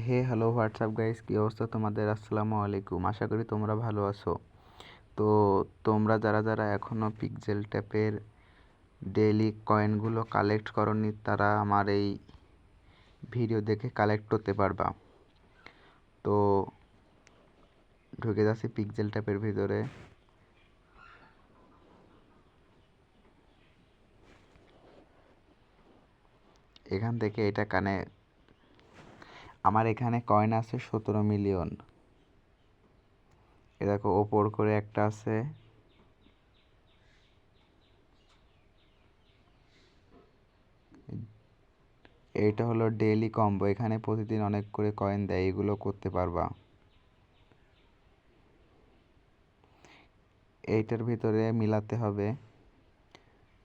Hello WhatsApp guys, কী অবস্থা তোমাদের? আসসালামু আলাইকুম। আশা করি তোমরা ভালো আছো। তো তোমরা যারা যারা এখনও পিক্সেল ট্যাপের ডেইলি কয়েনগুলো কালেক্ট করনি, তারা আমার এই ভিডিও দেখে কালেক্ট করতে পারবা। তো ঢুকে যাচ্ছি পিক্সেল ট্যাপের ভিতরে। এখান থেকে এটা আমার এখানে কয়েন আছে 17 মিলিয়ন। এ দেখো ওপর করে একটা আছে, এইটা হলো ডেইলি কম্বো। এখানে প্রতিদিন অনেক করে কয়েন দেয়, এগুলো করতে পারবা। এইটার ভিতরে মিলাতে হবে।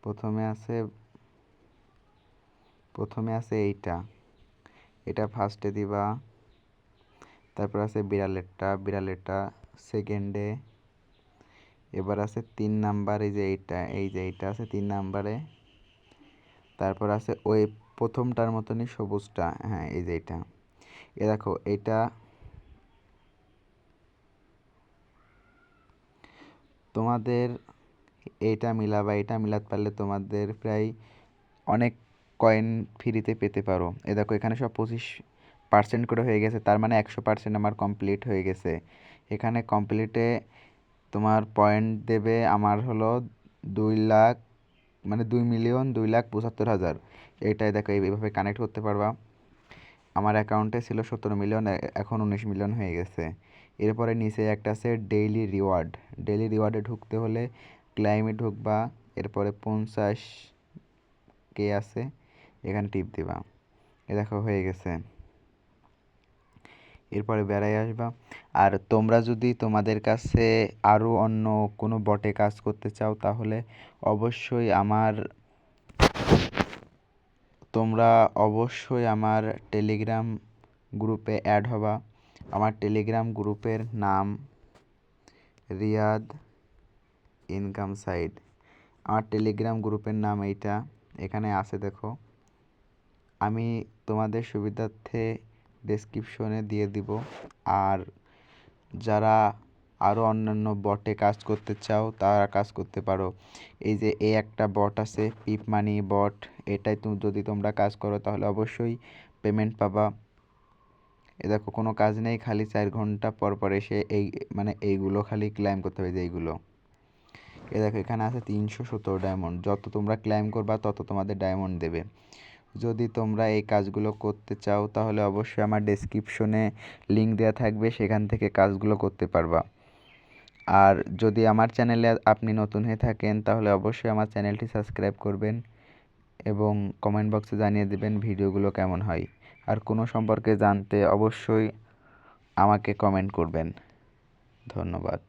প্রথমে আছে এটা ফার্স্টে দিবা। তারপর আছে বিড়ালেরটা সেকেন্ডে। এবার আছে 3 নাম্বার, এই যে এইটা আছে 3 নাম্বারে। তারপর আছে ওই প্রথমটার মতনই সবুজটা, হ্যাঁ এই যে এইটা। এ দেখো এটা তোমাদের, এটা মিলাতে পারলে তোমাদের প্রায় অনেক কয়েন ফ্রিতে পেতে পারো। এ দেখো এখানে সব 25% করে হয়ে গেছে, তার মানে 100% আমার কমপ্লিট হয়ে গেছে। এখানে কমপ্লিটে তোমার পয়েন্ট দেবে আমার হলো 2 লাখ, মানে 2,02,75,000। এইটাই দেখো এইভাবে কানেক্ট করতে পারবা। আমার অ্যাকাউন্টে ছিল 17 মিলিয়ন, এখন 19 মিলিয়ন হয়ে গেছে। এরপরে নিচে একটা আছে ডেইলি রিওয়ার্ডে ঢুকতে হলে ক্লাইমে ঢুকবা। এরপরে 50K আছে, এখানে টিপ দিবা। এ দেখো হয়ে গেছে। এরপরে বেড়াই আসবা। আর তোমরা যদি তোমাদের কাছে আরও অন্য কোনো বটে কাজ করতে চাও, তাহলে অবশ্যই আমার টেলিগ্রাম গ্রুপে অ্যাড হবা। আমার টেলিগ্রাম গ্রুপের নাম রিয়াদ ইনকাম সাইট। আমার টেলিগ্রাম গ্রুপের নাম এইটা, এখানে আছে দেখো। আমি তোমাদের সুবিধার্থে ডেসক্রিপশনে দিয়ে দিব। আর যারা আরও অন্যান্য বটে কাজ করতে চাও, তারা কাজ করতে পারো। এই যে একটা বট আছে, পিপ মানি বট। এটাই যদি তোমরা কাজ করো তাহলে অবশ্যই পেমেন্ট পাবা। এ দেখো কোনো কাজ নেই, খালি 4 ঘন্টা পর পর এসে এইগুলো খালি ক্লাইম করতে হবে, যে এইগুলো। এ দেখো এখানে আছে 317 ডায়মন্ড। যত তোমরা ক্লাইম করবা তত তোমাদের ডায়মন্ড দেবে। যদি তোমরা এই কাজগুলো করতে চাও তাহলে অবশ্যই আমার ডেসক্রিপশনে লিঙ্ক দেওয়া থাকবে, সেখান থেকে কাজগুলো করতে পারবা। আর যদি আমার চ্যানেলে আপনি নতুন হয়ে থাকেন, তাহলে অবশ্যই আমার চ্যানেলটি সাবস্ক্রাইব করবেন এবং কমেন্ট বক্সে জানিয়ে দেবেন ভিডিওগুলো কেমন হয়। আর কোনো সম্পর্কে জানতে অবশ্যই আমাকে কমেন্ট করবেন। ধন্যবাদ।